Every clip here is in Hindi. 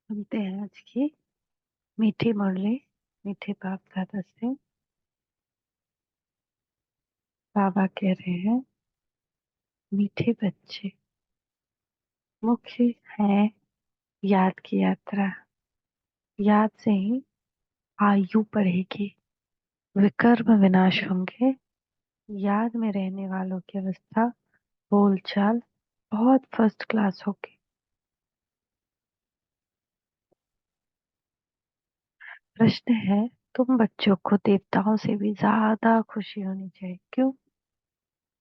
सुनते हैं आज की मीठी मुरली मीठे बाप दादा से। बाबा कह रहे हैं, मीठे बच्चे मुख्य है याद की यात्रा। याद से ही आयु बढ़ेगी, विकर्म विनाश होंगे। याद में रहने वालों की अवस्था बोलचाल बहुत फर्स्ट क्लास होगी। प्रश्न है, तुम बच्चों को देवताओं से भी ज्यादा खुशी होनी चाहिए, क्यों?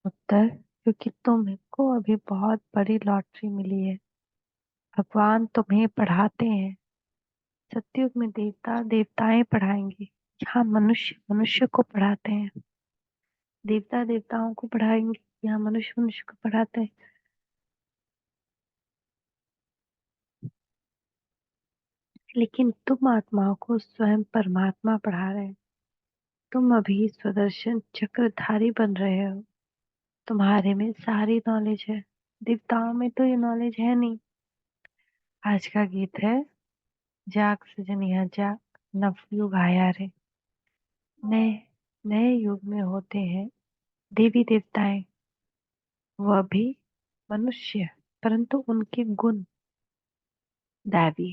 उत्तर, क्योंकि तुमको अभी बहुत बड़ी लॉटरी मिली है। भगवान तुम्हें पढ़ाते हैं। सतयुग में देवता देवताएं पढ़ाएंगे, यहाँ मनुष्य मनुष्य को पढ़ाते हैं। देवता देवताओं को पढ़ाएंगे, यहाँ मनुष्य मनुष्य को पढ़ाते हैं। लेकिन तुम आत्माओं को स्वयं परमात्मा पढ़ा रहे हैं। तुम अभी स्वदर्शन चक्रधारी बन रहे हो। तुम्हारे में सारी नॉलेज है, देवताओं में तो ये नॉलेज है नहीं। आज का गीत है, जाग सजनिया जाग, नवयुग आया रे। नए नए युग में होते हैं देवी देवताएं। वह भी मनुष्य, परंतु उनके गुण दैवी,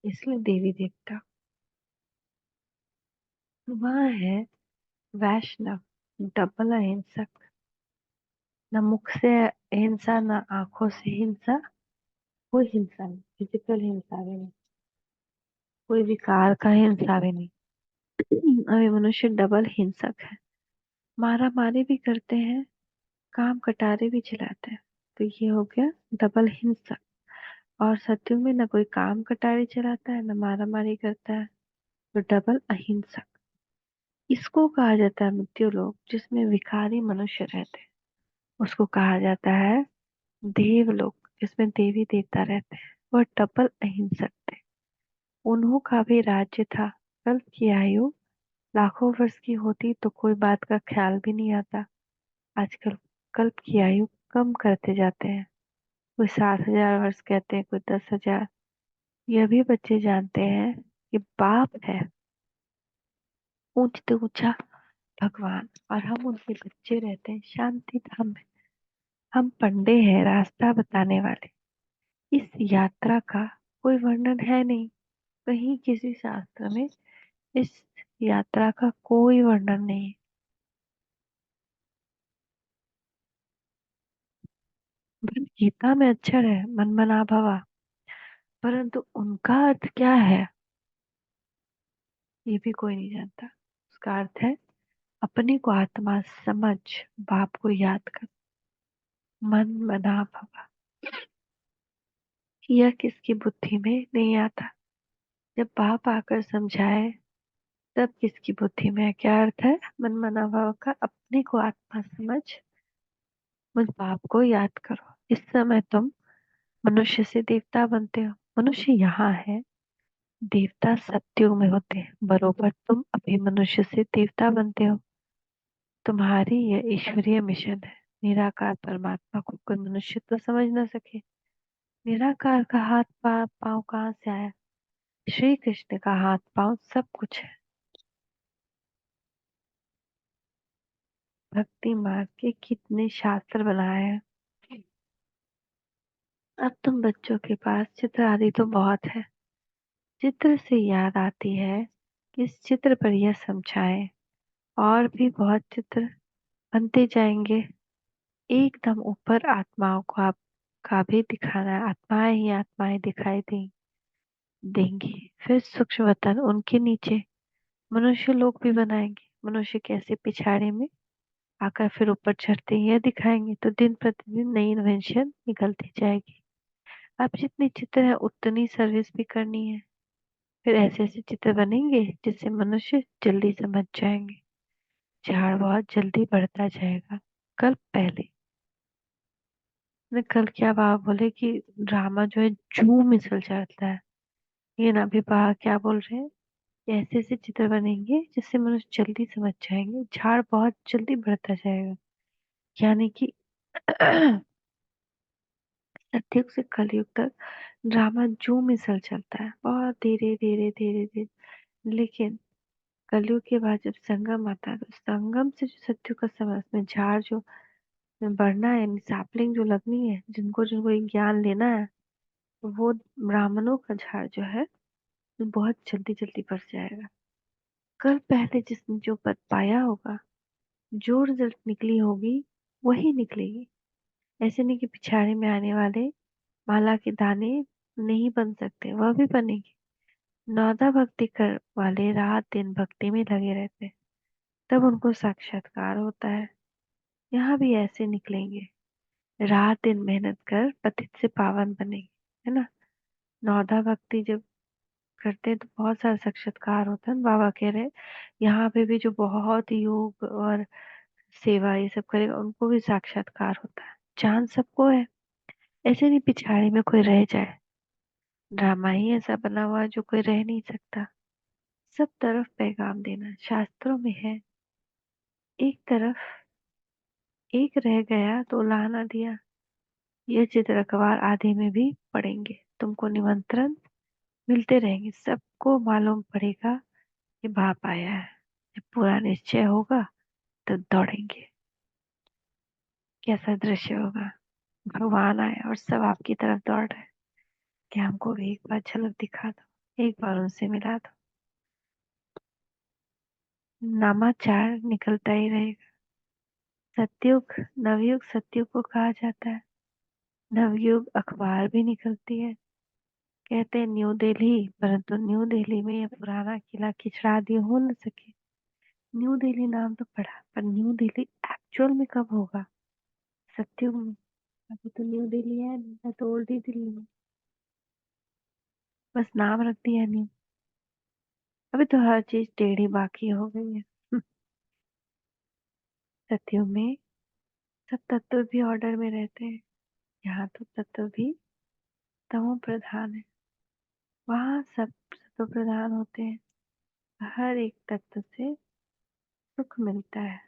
इसलिए देवी देवता। वह है वैष्णव, डबल अहिंसक। न मुख से हिंसा, न आंखों से हिंसा। कोई हिंसा नहीं, फिजिकल हिंसा भी नहीं, कोई विकार का हिंसा भी नहीं। अभी मनुष्य डबल हिंसक है, मारा मारी भी करते हैं, काम कटारे भी चलाते हैं। तो ये हो गया डबल हिंसक। और सत्युग में न कोई काम कटारे चलाता है, न मारा मारी करता है, तो डबल अहिंसक। इसको कहा जाता है मृत्यु लोक, जिसमें विकारी मनुष्य रहते हैं। उसको कहा जाता है देवलोक, जिसमें देवी देवता रहते हैं। वह डबल अहिंसक थे। उन्हों का भी राज्य था। कल्प की आयु लाखों वर्ष की होती तो कोई बात का ख्याल भी नहीं आता। आजकल कल्प की आयु कम करते जाते हैं। कोई 7,000 वर्ष कहते हैं, कोई 10,000। यह भी बच्चे जानते हैं कि बाप है ऊंच ऊंचा भगवान, और हम उनके बच्चे रहते हैं शांति धाम में। हम पंडे हैं, रास्ता बताने वाले। इस यात्रा का कोई वर्णन है नहीं, कहीं किसी शास्त्र में इस यात्रा का कोई वर्णन नहीं। भगवद गीता में अक्षर है मन मना भवा, परंतु उनका अर्थ क्या है ये भी कोई नहीं जानता। उसका अर्थ है अपने को आत्मा समझ, बाप को याद कर, मन मना भवा। यह किसकी बुद्धि में नहीं आता। जब बाप आकर समझाए तब किसकी बुद्धि में है। क्या अर्थ है मन मना भव का? अपने को आत्मा समझ, मुझ बाप को याद करो। इस समय तुम मनुष्य से देवता बनते हो। मनुष्य यहाँ है, देवता सत्युग में होते हैं। बरोबर तुम अभी मनुष्य से देवता बनते हो। तुम्हारी यह ईश्वरीय मिशन है। निराकार परमात्मा को कोई मनुष्य तो समझ ना सके। निराकार का हाथ पाँव कहाँ से आया? श्री कृष्ण का हाथ पाँव सब कुछ है। भक्ति मार्ग के कितने शास्त्र बनाए हैं। अब तुम बच्चों के पास चित्र आदि तो बहुत है। चित्र से याद आती है कि इस चित्र पर यह समझाएं। और भी बहुत चित्र बनते जाएंगे। एकदम ऊपर आत्माओं को आपका भी दिखाना है। आत्माएं ही आत्माएं दिखाई देंगी। फिर सूक्ष्म वतन उनके नीचे मनुष्य लोग भी बनाएंगे। मनुष्य कैसे पिछाड़ी में आकर फिर ऊपर चढ़ते हैं यह दिखाएंगे। तो दिन प्रतिदिन नई इन्वेंशन निकलती जाएगी। अब जितने चित्र है उतनी सर्विस भी करनी है। फिर ऐसे ऐसे चित्र बनेंगे जिससे मनुष्य जल्दी समझ जाएंगे। झाड़ बहुत जल्दी बढ़ता जाएगा। कल पहले ने कल क्या बाबा बोले कि ड्रामा जो है जू मिसल जाता है। ये ना भी बाबा क्या बोल रहे हैं, कि ऐसे ऐसे चित्र बनेंगे जिससे मनुष्य जल्दी समझ जाएंगे। झाड़ बहुत जल्दी बढ़ता जाएगा। यानी कि सतयुग से कलयुग तक ड्रामा जो मिसल चलता है बहुत धीरे धीरे धीरे धीरे। लेकिन कलयुग के बाद जब संगम आता है तो संगम से जो सत्य का समय, उसमें झाड़ जो बढ़ना है, यानी सैपलिंग जो लगनी है, जिनको जिनको एक ज्ञान लेना है, वो ब्राह्मणों का झाड़ जो है वो बहुत जल्दी जल्दी बढ़ जाएगा। कल पहले जिसने जो पद पाया होगा, जो रिजल्ट निकली होगी वही निकलेगी। ऐसे नहीं कि पिछाड़ी में आने वाले माला के दाने नहीं बन सकते, वह भी बनेगी। नौदा भक्ति कर वाले रात दिन भक्ति में लगे रहते हैं, तब उनको साक्षात्कार होता है। यहाँ भी ऐसे निकलेंगे, रात दिन मेहनत कर पतित से पावन बनेंगे, है ना। नौदा भक्ति जब करते हैं तो बहुत सारा साक्षात्कार होता है। बाबा कह रहे हैं यहाँ पे भी जो बहुत योग और सेवा ये सब करेगा उनको भी साक्षात्कार होता है। चांद सबको है, ऐसे नहीं पिछाड़ी में कोई रह जाए। ड्रामा ही ऐसा बना हुआ है जो कोई रह नहीं सकता। सब तरफ पैगाम देना शास्त्रों में है। एक तरफ एक रह गया तो लाना दिया, ये चित्र अखबार आदि में भी पढ़ेंगे। तुमको निमंत्रण मिलते रहेंगे, सबको मालूम पड़ेगा कि बाप आया है। जब पूरा निश्चय होगा तो दौड़ेंगे। कैसा दृश्य होगा, भगवान आए और सब आपकी तरफ दौड़ रहे हैं कि हमको भी एक बार झलक दिखा दो, एक बार उनसे मिला दो। नामाचार निकलता ही रहेगा। सतयुग, नवयुग सतयुग को कहा जाता है। नवयुग अखबार भी निकलती है। कहते हैं न्यू दिल्ली, परंतु न्यू दिल्ली में ये पुराना किला खिचड़ा दिए हो न सके। न्यू दिल्ली नाम तो पड़ा, पर न्यू दिल्ली एक्चुअल में कब होगा? सतयुग में। अभी तो न्यू दिल्ली है नहीं, तो ओल्ड ही दिल्ली है, बस नाम रख दिया न्यू। अभी तो हर चीज टेढ़ी बाकी हो गई है। सतयुग में सब तत्व भी ऑर्डर में रहते हैं, यहाँ तो तत्व भी तमो प्रधान है। वहाँ सब सतो प्रधान होते हैं। हर एक तत्व से सुख मिलता है,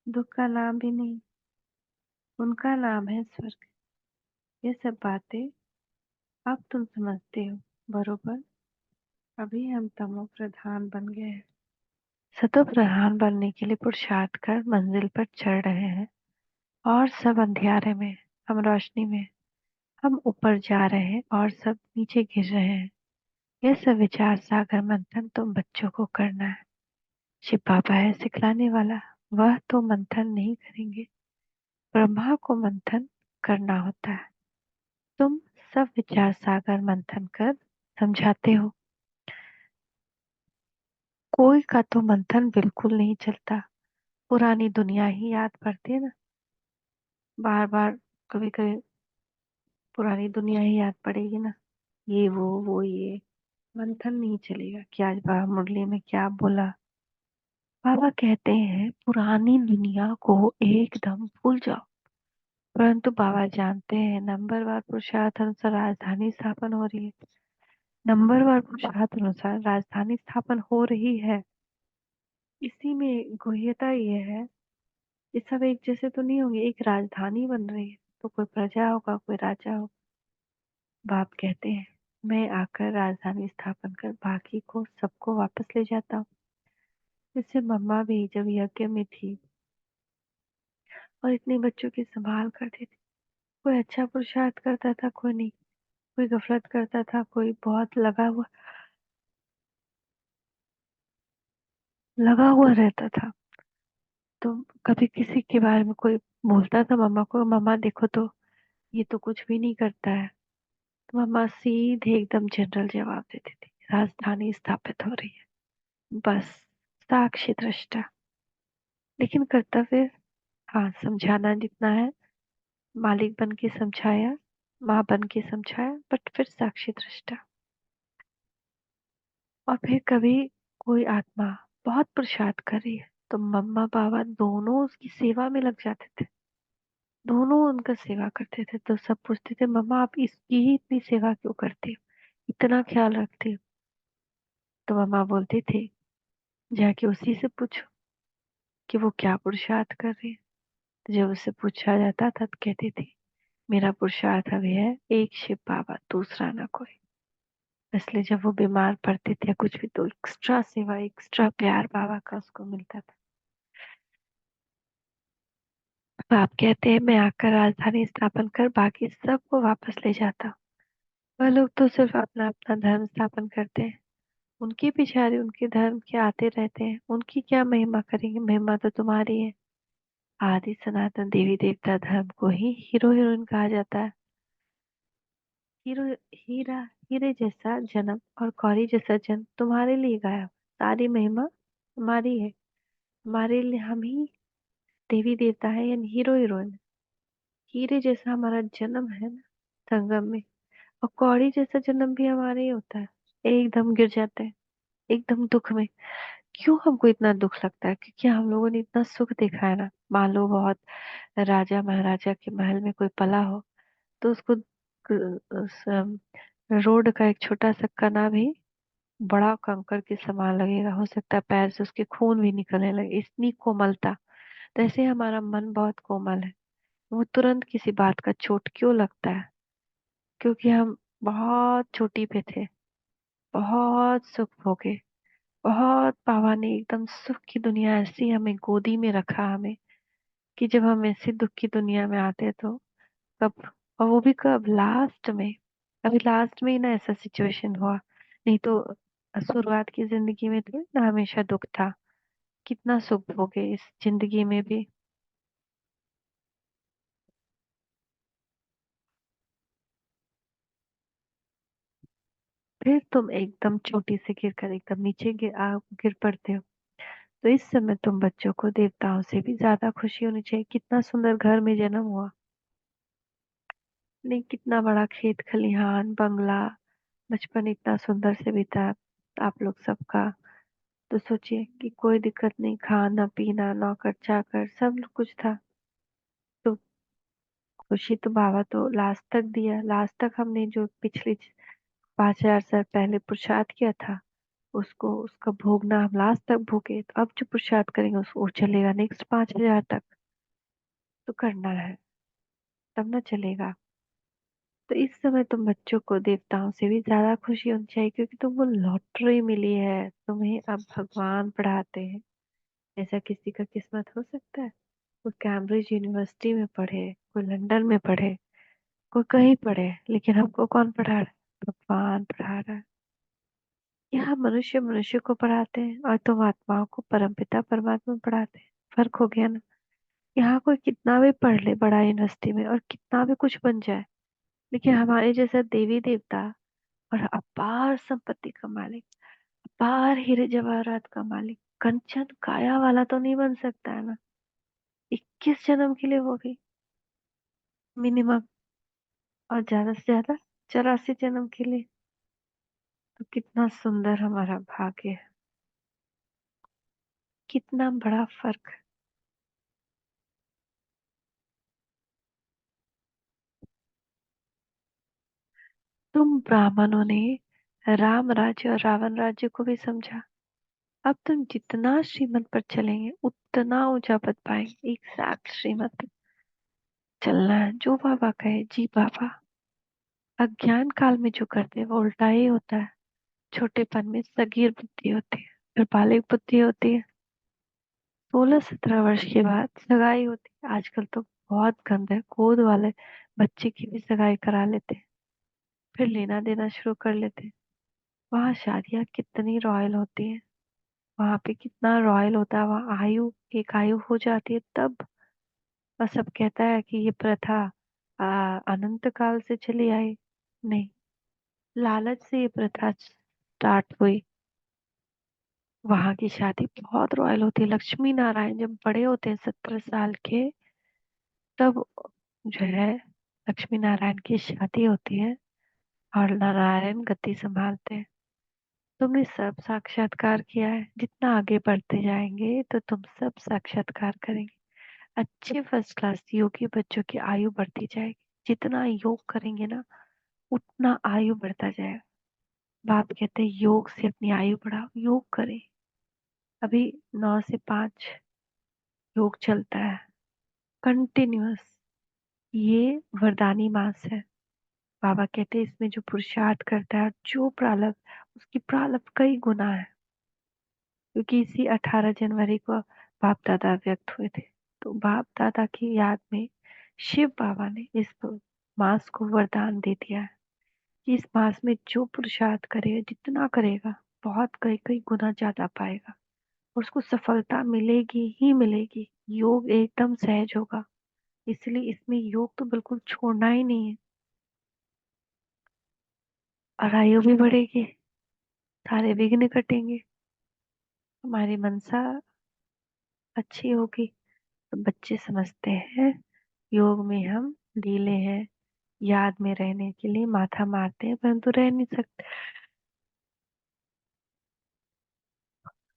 दुख का नाम भी नहीं, उनका नाम है स्वर्ग। ये सब बातें अब तुम समझते हो बरोबर। अभी हम तमो प्रधान बन गए हैं। सतो प्रधान बनने के लिए पुरुषार्थ कर मंजिल पर चढ़ रहे हैं, और सब अंधियारे में, हम रोशनी में। हम ऊपर जा रहे हैं और सब नीचे गिर रहे हैं। यह सब विचार सागर मंथन तुम बच्चों को करना है। शिव बाबा है सिखलाने वाला, वह तो मंथन नहीं करेंगे, ब्रह्मा को मंथन करना होता है। तुम सब विचार सागर मंथन कर समझाते हो। कोई का तो मंथन बिल्कुल नहीं चलता, पुरानी दुनिया ही याद पड़ती है ना, बार बार। कभी कभी पुरानी दुनिया ही याद पड़ेगी ना, ये वो ये। मंथन नहीं चलेगा कि आज बाबा मुरली में क्या बोला। बाबा कहते हैं पुरानी दुनिया को एकदम भूल जाओ। परंतु बाबा जानते हैं नंबरवार पुरुषार्थ अनुसार राजधानी स्थापन हो रही है। नंबरवार पुरुषार्थ अनुसार राजधानी स्थापन हो रही है। इसी में गुह्यता ये है, ये सब एक जैसे तो नहीं होंगे, एक राजधानी बन रही है तो कोई प्रजा होगा कोई राजा होगा। बाप कहते हैं मैं आकर राजधानी स्थापन कर बाकी को सबको वापस ले जाता हूँ। जैसे मम्मा भी जब यज्ञ में थी और इतने बच्चों की संभाल करती थी, कोई अच्छा पुरुषार्थ करता था कोई नहीं, कोई गफलत करता था कोई बहुत लगा हुआ रहता था। तो कभी किसी के बारे में कोई बोलता था मम्मा को, मम्मा देखो तो ये तो कुछ भी नहीं करता है, तो मम्मा सीधे एकदम जनरल जवाब देती थी राजधानी स्थापित हो रही है, बस। साक्षी दृष्टा। लेकिन कर्तव्य, हाँ समझाना जितना है, मालिक बन के समझाया, माँ बन के समझाया, बट फिर साक्षी दृष्टा। और फिर कभी कोई आत्मा बहुत पुरुषार्थ कर रही है तो मम्मा पापा दोनों उसकी सेवा में लग जाते थे, दोनों उनका सेवा करते थे। तो सब पूछते थे मम्मा आप इसकी ही इतनी सेवा क्यों करते हो, इतना ख्याल रखते हो? तो मम्मा बोलती थी जाके उसी से पूछो कि वो क्या पुरुषार्थ कर रही है। तो जब उससे पूछा जाता था तो कहती थी मेरा पुरुषार्थ अभी है एक शिव बाबा, दूसरा ना कोई। इसलिए जब वो बीमार पड़ते थे कुछ भी तो एक्स्ट्रा सेवा, एक्स्ट्रा प्यार बाबा का उसको मिलता था। बाप कहते हैं मैं आकर राजधानी स्थापन कर बाकी सबको वापस ले जाता। वह लोग तो सिर्फ अपना अपना धर्म स्थापन करते हैं। उनके पिछाड़ी उनके धर्म के आते रहते हैं, उनकी क्या महिमा करेंगे, महिमा तो तुम्हारी है। आदि सनातन देवी देवता धर्म को ही हीरो हीरोइन कहा जाता है। हीरो, हीरा, हीरे जैसा जन्म और कौड़ी जैसा जन्म तुम्हारे लिए गाया। सारी महिमा तुम्हारी है। हमारे लिए हम ही देवी देवता है यानी हीरो हीरोइन। हीरे जैसा हमारा जन्म है ना संगम में, और कौड़ी जैसा जन्म भी हमारे ही होता है। एकदम गिर जाते हैं, एकदम दुख में। क्यों हमको इतना दुख लगता है? क्योंकि हम लोगों ने इतना सुख देखा है ना। मान लो बहुत राजा महाराजा के महल में कोई पला हो, तो उसको रोड का एक छोटा सा कना भी बड़ा कंकर के समान लगेगा, हो सकता है पैर से उसके खून भी निकलने लगे, इतनी कोमलता। तो ऐसे हमारा मन बहुत कोमल है, वो तुरंत किसी बात का चोट क्यों लगता है? क्योंकि हम बहुत चोटी पे थे, बहुत सुख भोगे, बहुत पापा ने एकदम सुख की दुनिया ऐसी हमें गोदी में रखा हमें, कि जब हम ऐसी दुख की दुनिया में आते तो कब, और वो भी कब, लास्ट में। अभी लास्ट में ही ना ऐसा सिचुएशन हुआ, नहीं तो शुरुआत की जिंदगी में तो ना हमेशा दुख था। कितना सुख भोगे इस जिंदगी में भी। फिर तुम एकदम चोटी से गिरकर एकदम नीचे गिर पड़ते हो। तो इस समय तुम बच्चों को देवताओं से भी ज्यादा खुशी होनी चाहिए। कितना सुंदर घर में जन्म हुआ, नहीं कितना बड़ा खेत खलिहान बंगला, बचपन इतना सुंदर से बीता आप लोग सबका। तो सोचिए कि कोई दिक्कत नहीं, खाना पीना नौकर चाकर सब कुछ था। तो खुशी तो बाबा तो लास्ट तक दिया, लास्ट तक हमने जो पिछले 5,000 साल पहले पुरुषार्थ किया था उसको, उसका भोगना हम लास्ट तक भोगे। तो अब जो पुरुषार्थ करेंगे उसको वो चलेगा नेक्स्ट 5,000 तक। तो करना है तब ना चलेगा। तो इस समय तुम बच्चों को देवताओं से भी ज्यादा खुशी होनी चाहिए, क्योंकि तुमको लॉटरी मिली है, तुम्हें अब भगवान पढ़ाते हैं। ऐसा किसी का किस्मत हो सकता है? कोई कैम्ब्रिज यूनिवर्सिटी में पढ़े, कोई लंदन में पढ़े, कोई कहीं पढ़े, लेकिन हमको कौन पढ़ा रहा है? भगवान पढ़ा रहा है। यहाँ मनुष्य मनुष्य को पढ़ाते हैं और तुम आत्माओं को परमपिता परमात्मा पढ़ाते हैं। फर्क हो गया ना। यहाँ कोई कितना भी पढ़ ले बड़ा यूनिवर्सिटी में और कितना भी कुछ बन जाए, लेकिन हमारे जैसा देवी देवता और अपार संपत्ति का मालिक, अपार हीरे जवाहरात का मालिक, कंचन काया वाला तो नहीं बन सकता है ना। 21 जन्म के लिए वो भी मिनिमम, और ज्यादा से ज्यादा 84 जन्म के लिए। तो कितना सुंदर हमारा भाग्य है, कितना बड़ा फर्क। तुम ब्राह्मणों ने राम राज्य और रावण राज्य को भी समझा। अब तुम जितना श्रीमत पर चलेंगे उतना ऊंचा पद पाएंगे। एग्जैक्ट श्रीमत पे चलना है, जो बाबा कहे जी बाबा। अज्ञान काल में जो करते हैं वो उल्टा ही होता है। छोटेपन में सगीर बुद्धि होती है, फिर बालिक बुद्धि होती है। 16-17 वर्ष के बाद सगाई होती है। आजकल तो बहुत गंद है, गोद वाले बच्चे की भी सगाई करा लेते हैं, फिर लेना देना शुरू कर लेते हैं। वहाँ शादियाँ कितनी रॉयल होती हैं, वहाँ पे कितना रॉयल होता है। वहाँ आयु, एक आयु हो जाती है तब। और सब कहता है कि ये प्रथा अनंत काल से चली आई। नहीं, लालच से ये प्रथा स्टार्ट हुई। वहां की शादी बहुत रॉयल होती है। लक्ष्मी नारायण जब बड़े होते हैं 17 साल के, तब जो है लक्ष्मी नारायण की शादी होती है और नारायण गद्दी संभालते हैं। तुमने सब साक्षात्कार किया है, जितना आगे बढ़ते जाएंगे तो तुम सब साक्षात्कार करेंगे। अच्छे फर्स्ट क्लास योगी बच्चों की आयु बढ़ती जाएगी। जितना योग करेंगे ना उतना आयु बढ़ता जाएगा। बाप कहते हैं योग से अपनी आयु बढ़ाओ, योग करें। अभी 9 से 5 योग चलता है कंटिन्यूअस। ये वरदानी मास है। बाबा कहते हैं इसमें जो पुरुषार्थ करता है, जो प्रारब्ध, उसकी प्रारब्ध कई गुना है। क्योंकि इसी 18 जनवरी को बाप दादा व्यक्त हुए थे। तो बाप दादा की याद में शिव बाबा ने इस मास को वरदान दे दिया है कि इस मास में जो पुरुषार्थ करेगा, जितना करेगा, बहुत कई कई गुना ज्यादा पाएगा और उसको सफलता मिलेगी ही मिलेगी। योग एकदम सहज होगा। इसलिए इसमें योग तो बिल्कुल छोड़ना ही नहीं है। और आयु भी बढ़ेगी, सारे विघ्न कटेंगे, हमारी मनसा अच्छी होगी। तो बच्चे समझते हैं योग में हम ढीले हैं, याद में रहने के लिए माथा मारते हैं परंतु रह नहीं सकते,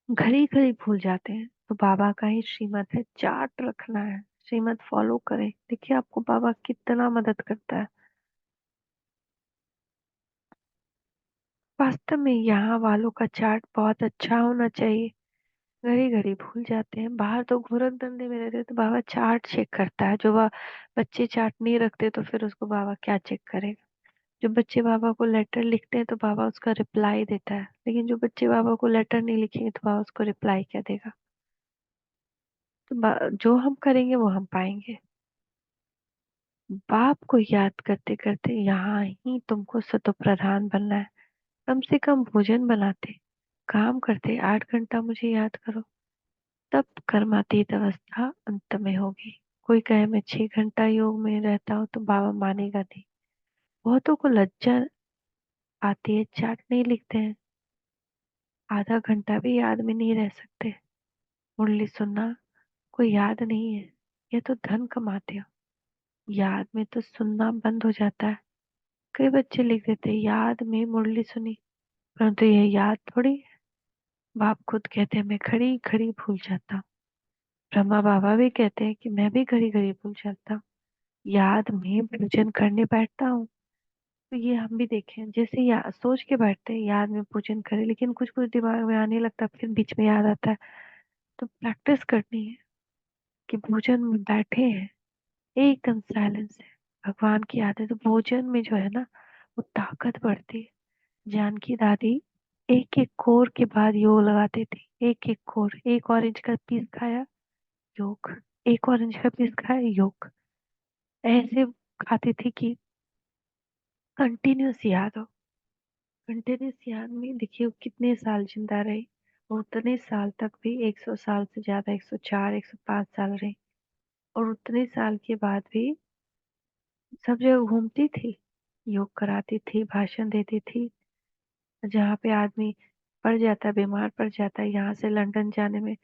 घड़ी घड़ी भूल जाते हैं। तो बाबा का ही श्रीमत है, चार्ट रखना है, श्रीमत फॉलो करें। देखिए आपको बाबा कितना मदद करता है। वास्तव में यहाँ वालों का चार्ट बहुत अच्छा होना चाहिए। घड़ी घड़ी भूल जाते हैं, बाहर तो घूरन धंधे में रहते हैं, तो बाबा चार्ट चेक करता है। जो बच्चे चार्ट नहीं रखते तो फिर उसको बाबा क्या चेक करेगा। जो बच्चे बाबा को लेटर लिखते हैं तो बाबा उसका रिप्लाई देता है, लेकिन जो बच्चे बाबा को लेटर नहीं लिखेंगे तो बाबा उसको रिप्लाई क्या देगा। तो जो हम करेंगे वो हम पाएंगे। बाप को याद करते करते यहाँ ही तुमको सतो प्रधान बनना है। कम से कम भोजन बनाते, काम करते 8 घंटा मुझे याद करो, तब कर्मातीत अवस्था अंत में होगी। कोई कहे मैं 6 घंटा योग में रहता हूँ तो बाबा मानेगा नहीं। बहुतों को लज्जा आती है, चार्ट नहीं लिखते हैं, आधा घंटा भी याद में नहीं रह सकते। मुरली सुनना कोई याद नहीं है, यह तो धन कमाते हो। याद में तो सुनना बंद हो जाता है। कई बच्चे लिख देते हैं याद में मुरली सुनी, परंतु यह याद थोड़ी है। बाप खुद कहते हैं मैं घड़ी घड़ी भूल जाता हूँ। ब्रह्मा बाबा भी कहते हैं कि मैं भी घड़ी घड़ी भूल जाता हूँ। याद में पूजन करने बैठता हूँ। तो ये हम भी देखें, जैसे सोच के बैठते हैं याद में पूजन करें, लेकिन कुछ कुछ दिमाग में आने लगता है, फिर बीच में याद आता है। तो प्रैक्टिस करनी है कि भोजन में बैठे हैं, एकदम साइलेंस है, भगवान की याद है, तो भोजन में जो है ना वो ताकत बढ़ती है। जानकी दादी एक एक कोर के बाद योग लगाते थे। एक एक कोर, एक ऑरेंज का पीस खाया, योग, एक ऑरेंज का पीस खाया, योग, ऐसे खाती थी कि कंटिन्यूस याद हो। कंटिन्यूस याद में देखिए वो कितने साल जिंदा रही, और उतने साल तक भी 100 साल से ज्यादा, 104 105 साल रही, और उतने साल के बाद भी सब जगह घूमती थी, योग कराती थी, भाषण देती थी। जहाँ पे आदमी पड़ जाता है, बीमार पड़ जाता है, यहाँ से लंदन जाने में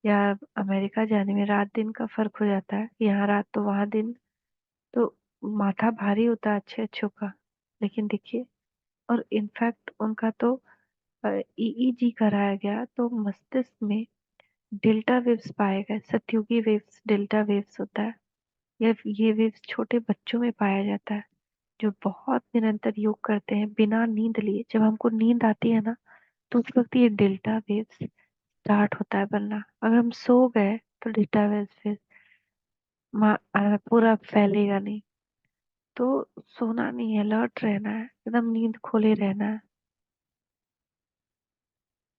या अमेरिका जाने में रात दिन का फर्क हो जाता है, यहाँ रात तो वहाँ दिन, तो माथा भारी होता है अच्छे अच्छों का। लेकिन देखिए, और इनफैक्ट उनका तो ईईजी कराया गया तो मस्तिष्क में डेल्टा वेव्स पाए गए, सतयुगी वेव्स, डेल्टा वेव्स होता है। ये वेव्स छोटे बच्चों में पाया जाता है, जो बहुत निरंतर योग करते हैं बिना नींद लिए। जब हमको नींद आती है ना, तो उस वक्त ये डेल्टा वेव्स स्टार्ट होता है बनना। अगर हम सो गए तो डेल्टा वेव्स फिर पूरा फैलेगा नहीं। तो सोना नहीं है, अलर्ट रहना है, एकदम नींद खोले रहना है।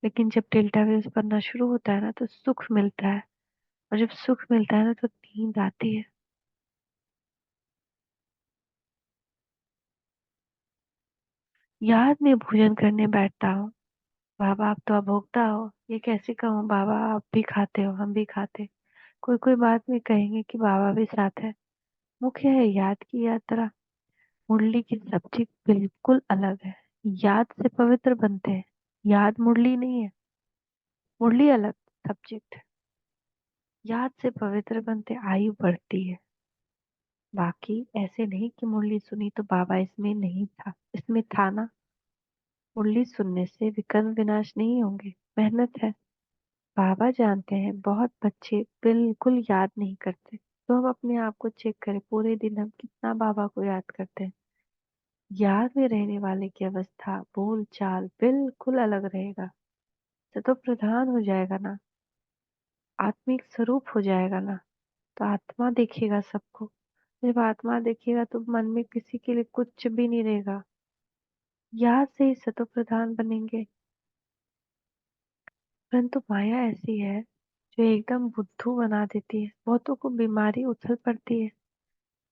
लेकिन जब डेल्टा वेव्स बनना शुरू होता है ना तो सुख मिलता है, और जब सुख मिलता है ना तो नींद आती है। याद में भोजन करने बैठता हूँ, बाबा आप तो अभोक्ता हो, ये कैसे कहूँ बाबा, आप भी खाते हो हम भी खाते। कोई कोई बात में कहेंगे कि बाबा भी साथ है। मुख्य है याद की यात्रा। मुरली की सब्जी बिल्कुल अलग है, याद से पवित्र बनते हैं। याद मुरली नहीं है, मुरली अलग सब्जेक्ट है। याद से पवित्र बनते, आयु बढ़ती है। बाकी ऐसे नहीं कि मुरली सुनी तो बाबा इसमें नहीं था, इसमें था ना। मुरली सुनने से विकर्म विनाश नहीं होंगे, मेहनत है। बाबा जानते हैं बहुत बच्चे बिल्कुल याद नहीं करते, तो हम अपने आप को चेक करें, पूरे दिन हम कितना बाबा को याद करते हैं। याद में रहने वाले की अवस्था, बोल चाल बिल्कुल अलग रहेगा। तो प्रधान हो जाएगा ना, आत्मिक स्वरूप हो जाएगा ना, तो आत्मा देखेगा सबको। जब आत्मा देखेगा तो मन में किसी के लिए कुछ भी नहीं रहेगा। याद से ही सतो प्रधान बनेंगे। परंतु माया ऐसी है जो एकदम बुद्धू बना देती है। बहुतों को बीमारी उछल पड़ती है।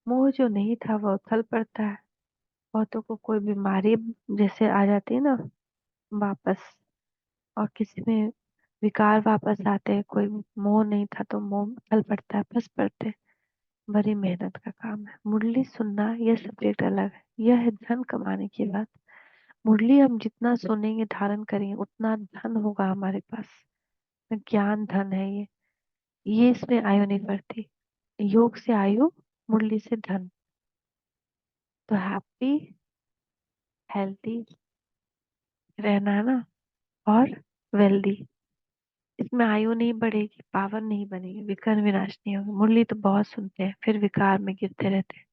मोह जो नहीं था वह उछल पड़ता है। बहुतों को कोई बीमारी जैसे आ जाती है ना वापस, और किसी में विकार वापस आते हैं। कोई मोह नहीं था तो मोह उछल पड़ता है, फंस पड़ते हैं। बड़ी मेहनत का काम है। मुरली सुनना यह सब्जेक्ट अलग है। यह है धन कमाने की बात। मुरली हम जितना सुनेंगे धारण करेंगे उतना धन होगा हमारे पास। ज्ञान धन है ये इसमें आयु नहीं बढ़ती। योग से आयु, मुरली से धन। तो हैप्पी हेल्थी रहना है ना, और वेल्दी। इसमें आयु नहीं बढ़ेगी, पावर नहीं बनेगी, विकार विनाश नहीं होगा। मुरली तो बहुत सुनते हैं फिर विकार में गिरते रहते हैं।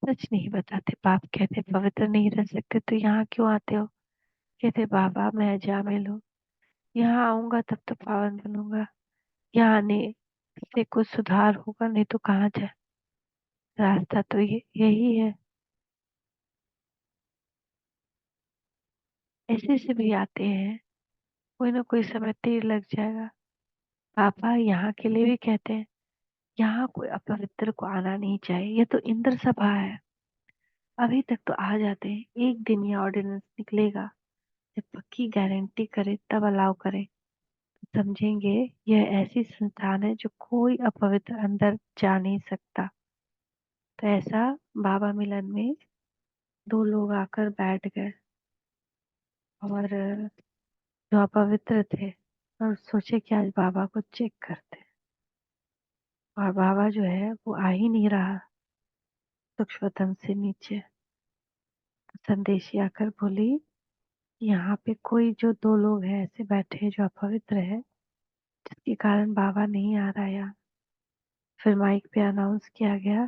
सच नहीं बताते, पाप कहते पवित्र नहीं रह सकते तो यहाँ क्यों आते हो। कहते बाबा मैं जा मिलूं, यहाँ आऊंगा तब तो पावन बनूंगा। यहाँ आने से कुछ सुधार होगा, नहीं तो कहाँ जाए। रास्ता तो ये यही है। ऐसे से भी आते हैं, कोई ना कोई समय तीर लग जाएगा। पापा यहाँ के लिए भी कहते हैं यहाँ कोई अपवित्र को आना नहीं चाहिए। ये तो इंद्र सभा है। अभी तक तो आ जाते हैं, एक दिन ये ऑर्डिनेंस निकलेगा जब पक्की गारंटी करे तब अलाउ करे। समझेंगे यह ऐसी संस्थान है जो कोई अपवित्र अंदर जा नहीं सकता। तो ऐसा बाबा मिलन में दो लोग आकर बैठ गए, और जो अपवित्र थे, और सोचे कि आज बाबा को चेक करते हैं। और बाबा जो है वो आ ही नहीं रहा सूक्ष्मतम से नीचे। संदेशी आकर बोली, यहाँ पे कोई जो दो लोग हैं ऐसे बैठे हैं जो अपवित्र है, जिसके कारण बाबा नहीं आ रहा यहाँ। फिर माइक पे अनाउंस किया गया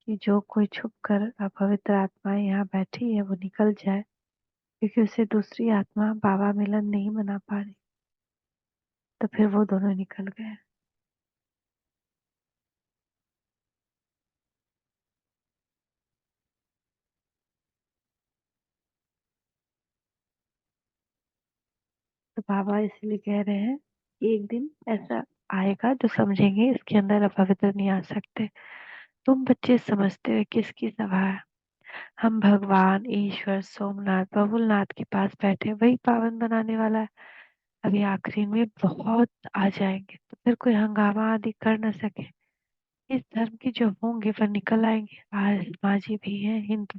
कि जो कोई छुप कर अपवित्र आत्माएं यहाँ बैठी है वो निकल जाए, क्योंकि उसे दूसरी आत्मा बाबा मिलन नहीं मना पा रही। तो फिर वो दोनों निकल गए। तो बाबा इसलिए कह रहे हैं कि एक दिन ऐसा आएगा जो समझेंगे इसके अंदर अपवित्र नहीं आ सकते। तुम बच्चे समझते हो किसकी सभा है। हम भगवान ईश्वर सोमनाथ बबुलनाथ के पास बैठे, वही पावन बनाने वाला है। अभी आखिरी में बहुत आ जाएंगे तो फिर कोई हंगामा आदि कर न सके। इस धर्म के जो होंगे वह निकल आएंगे। आज माझी भी है हिंदू,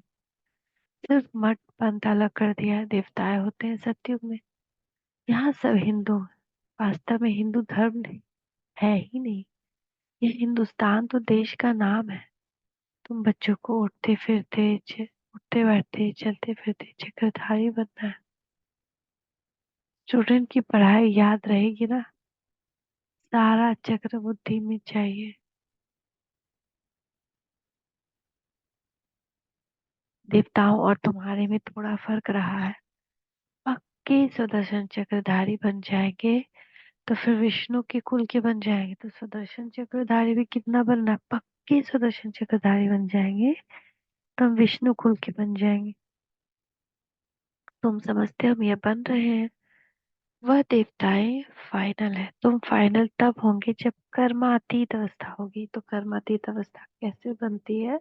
सिर्फ मठ पंथ अलग कर दिया है। देवताएं होते हैं सतयुग में। यहाँ सब हिंदू हैं। वास्तव में हिंदू धर्म नहीं है ही नहीं। ये हिंदुस्तान तो देश का नाम है। तुम बच्चों को उठते बैठते चलते फिरते चक्रधारी बनना है। स्टूडेंट की पढ़ाई याद रहेगी ना, सारा चक्र बुद्धि में चाहिए। देवताओं और तुम्हारे में थोड़ा फर्क रहा है। पक्के सुदर्शन चक्रधारी बन जाएंगे तो फिर विष्णु के कुल के बन जाएंगे। तो सुदर्शन चक्रधारी भी कितना बनना है, पक्के सुदर्शन चक्रधारी बन जाएंगे तो हम विष्णु कुल के बन जाएंगे। तुम समझते हो हम ये बन रहे हैं। वह देवताएं फाइनल है। तुम फाइनल तब होंगे जब कर्मातीत अवस्था होगी। तो कर्मातीत अवस्था कैसे बनती है,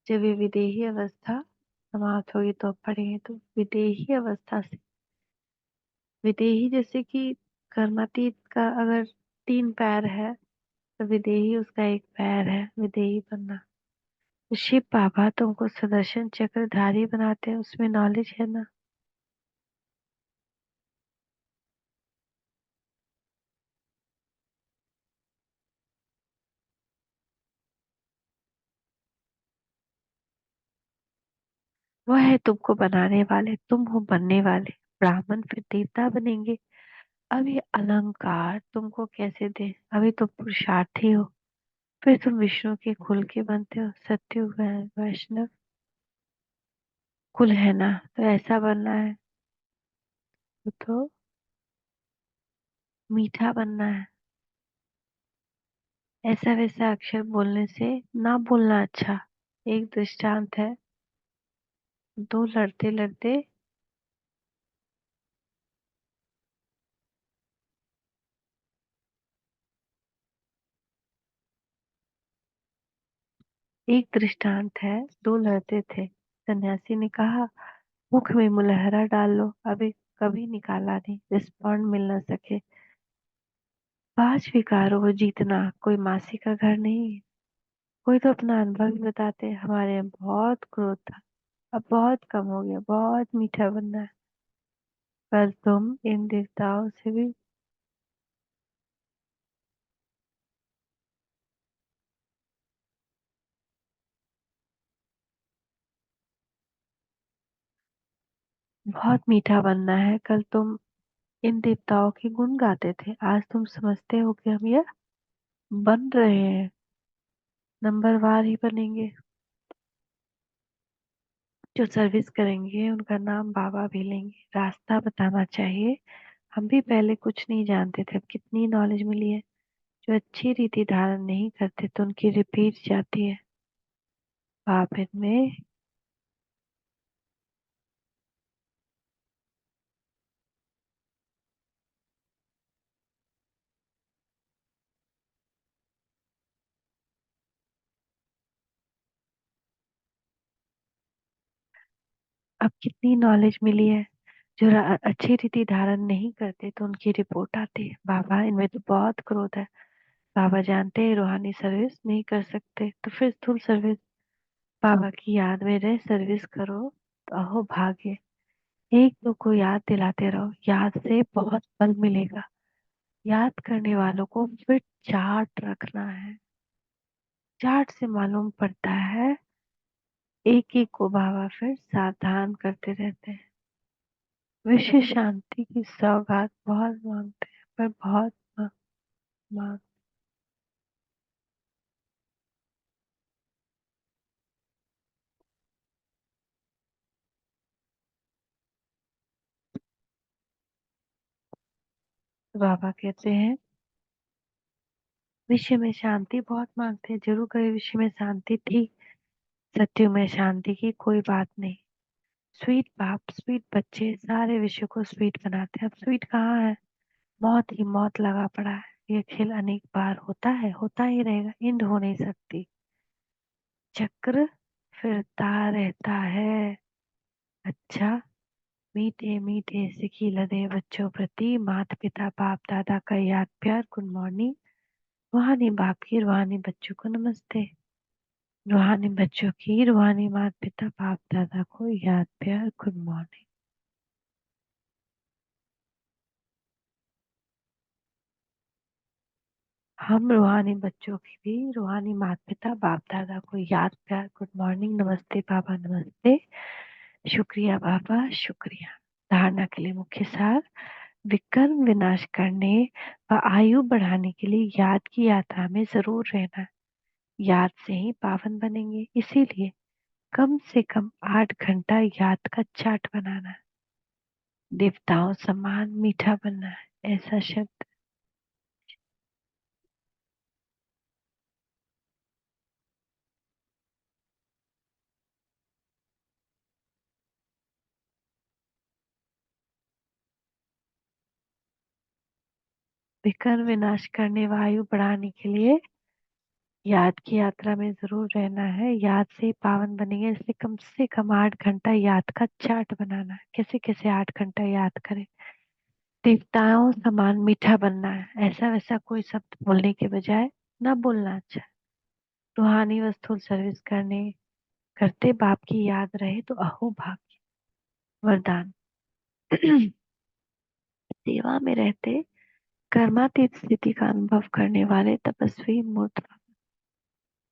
जब ये विदेही अवस्था समाप्त होगी तो पढ़ेंगे। तो विदेही अवस्था से, विदेही जैसे कि कर्मातीत का अगर 3 पैर है तो विदेही उसका 1 पैर है। विदेही बनना तो शिव बाबा तुमको सुदर्शन चक्रधारी बनाते हैं, उसमें नॉलेज है ना। वह है तुमको बनाने वाले, तुम हो बनने वाले। ब्राह्मण फिर देवता बनेंगे। अब ये अलंकार तुमको कैसे दे, अभी तो पुरुषार्थी हो। फिर तुम विष्णु के कुल के बनते हो। सत्युग वैष्णव कुल है ना, तो ऐसा बनना है। तो, मीठा बनना है। ऐसा वैसा अक्षर बोलने से ना बोलना अच्छा। एक दृष्टांत है। दो लड़ते लड़ते एक दृष्टांत है। दो लड़ते थे। सन्यासी ने कहा, मुख में मुलहरा डाल लो, अभी कभी निकाला नहीं, रिस्पॉन्ड मिल न सके। पांच विकारों को जीतना कोई मासी का घर नहीं है। कोई तो अपना अनुभव ही बताते, हमारे यहाँ बहुत क्रोध था, अब बहुत कम हो गया, बहुत मीठा बनना है। पर तुम इन देवताओं से भी बहुत मीठा बनना है। कल तुम इन देवताओं के गुण गाते थे, आज तुम समझते हो कि हम यह बन रहे हैं, नंबरवार ही बनेंगे। जो सर्विस करेंगे उनका नाम बाबा भी लेंगे। रास्ता बताना चाहिए। हम भी पहले कुछ नहीं जानते थे, अब कितनी नॉलेज मिली है। जो अच्छी रीति धारण नहीं करते तो उनकी रिपीट जाती है। पाप इनमें अब कितनी नॉलेज मिली है। जो अच्छी रीति धारण नहीं करते तो उनकी रिपोर्ट आती है, बाबा इनमें तो बहुत क्रोध है। बाबा जानते हैं रूहानी सर्विस नहीं कर सकते, तो फिर स्थूल सर्विस बाबा की याद में रह सर्विस करो तो अहो भाग्य। एक दो को याद दिलाते रहो, याद से बहुत बल मिलेगा। याद करने वालों को फिर चार्ट रखना है। चार्ट से मालूम पड़ता है। एक एक को बाबा फिर सावधान करते रहते हैं। विश्व शांति की सौगात बहुत मांगते हैं, पर बहुत मांग। तो बाबा कहते हैं, विश्व में शांति बहुत मांगते हैं, जरूर कभी विश्व में शांति थी। सत्य में शांति की कोई बात नहीं। स्वीट बाप स्वीट बच्चे सारे विश्व को स्वीट बनाते हैं। अब स्वीट कहाँ है? मौत ही मौत लगा पड़ा है। ये खेल अनेक बार होता है, होता ही रहेगा, इंड हो नहीं सकती। चक्र फिरता रहता है। अच्छा, मीठे मीठे सिकी लदे बच्चों प्रति माता पिता बाप दादा का याद प्यार गुड मॉर्निंग। रूहानी बाप की रूहानी बच्चों को नमस्ते। रूहानी बच्चों की रूहानी माता पिता बाप दादा को याद प्यार गुड मॉर्निंग। हम रूहानी बच्चों की भी रूहानी माता पिता बाप दादा को याद प्यार गुड मॉर्निंग, नमस्ते बाबा नमस्ते। शुक्रिया बाबा शुक्रिया। धारणा के लिए मुख्य सार। विकर्म विनाश करने व आयु बढ़ाने के लिए याद की यात्रा में जरूर रहना। याद से ही पावन बनेंगे, इसीलिए कम से कम 8 घंटा याद का चाट बनाना है। देवताओं समान मीठा बनना है, ऐसा शब्द। विकर्म विनाश करने व आयु बढ़ाने के लिए याद की यात्रा में जरूर रहना है। याद से ही पावन बनेंगे, इसलिए कम से कम 8 घंटा याद का चार्ट बनाना है। कैसे कैसे 8 घंटा याद करें। देवताओं समान मीठा बनना है, ऐसा वैसा कोई शब्द बोलने के बजाय ना बोलना अच्छा है। रूहानी वस्तु सर्विस करने करते बाप की याद रहे तो अहो भाग्य। वरदान। सेवा में रहते कर्मातीत स्थिति का अनुभव करने वाले तपस्वी मूर्त।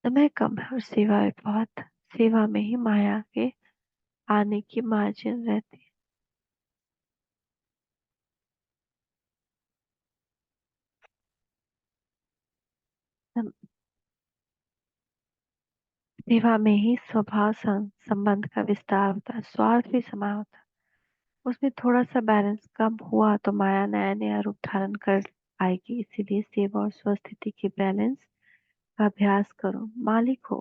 समय कम है और सेवा भी बहुत। सेवा में ही माया के आने की मार्जिन रहती है। सेवा में ही स्वभाव संबंध का विस्तार होता है, स्वार्थ भी समा होता है। उसमें थोड़ा सा बैलेंस कम हुआ तो माया नया नया रूप धारण कर आएगी, इसीलिए सेवा और स्वस्थिति की बैलेंस का अभ्यास करो, मालिक हो।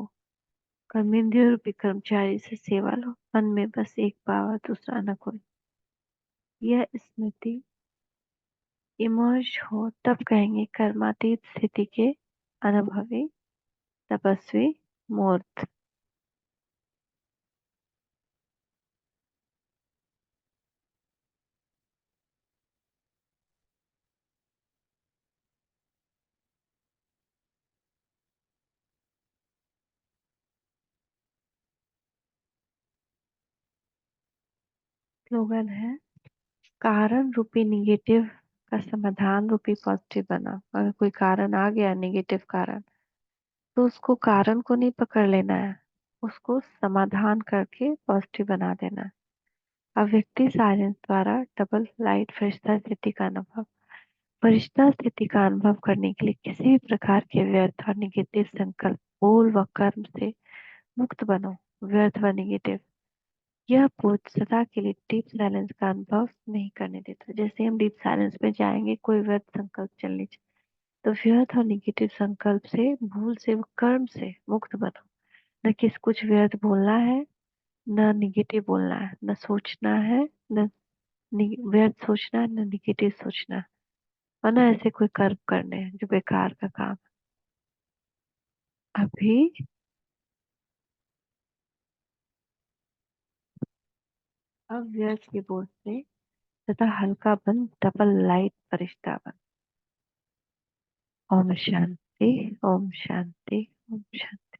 कर्मेंद्रिय रूपी कर्मचारी से सेवा लो, मन में बस एक भाव, दूसरा न कोई। यह स्मृति इमर्ज हो तब कहेंगे कर्मातीत स्थिति के अनुभवी तपस्वी मूर्त। स्लोगन है, कारण रूपी निगेटिव का समाधान रूपी पॉजिटिव बना। अगर कोई कारण आ गया, नेगेटिव कारण, तो उसको कारण को नहीं पकड़ लेना है, उसको समाधान करके पॉजिटिव बना देना है। अव्यक्ति साइलेंस द्वारा डबल लाइट फरिश्ता स्थिति का अनुभव। फरिश्ता स्थिति का अनुभव करने के लिए किसी भी प्रकार के व्यर्थ और निगेटिव संकल्प, बोल व कर्म से मुक्त बनो। व्यर्थ व निगेटिव, यह बोध सदा के लिए डीप साइलेंस का अनुभव नहीं करने देता। जैसे हम डीप साइलेंस में जाएंगे, कोई व्यर्थ संकल्प चलने चाहिए, तो व्यर्थ और निगेटिव संकल्प से, भूल से व कर्म से मुक्त बनो। न किस कुछ व्यर्थ बोलना है, न निगेटिव बोलना है, न सोचना है, न व्यर्थ सोचना है, न निगेटिव सोचना है, और न ऐसे कोई कर्म करने हैं जो बेकार का काम है। अभी अव्यर्थ की बोझ से तथा हल्का बन, डबल लाइट फरिश्ता बन। ओम शांति, ओम शांति, ओम शांति।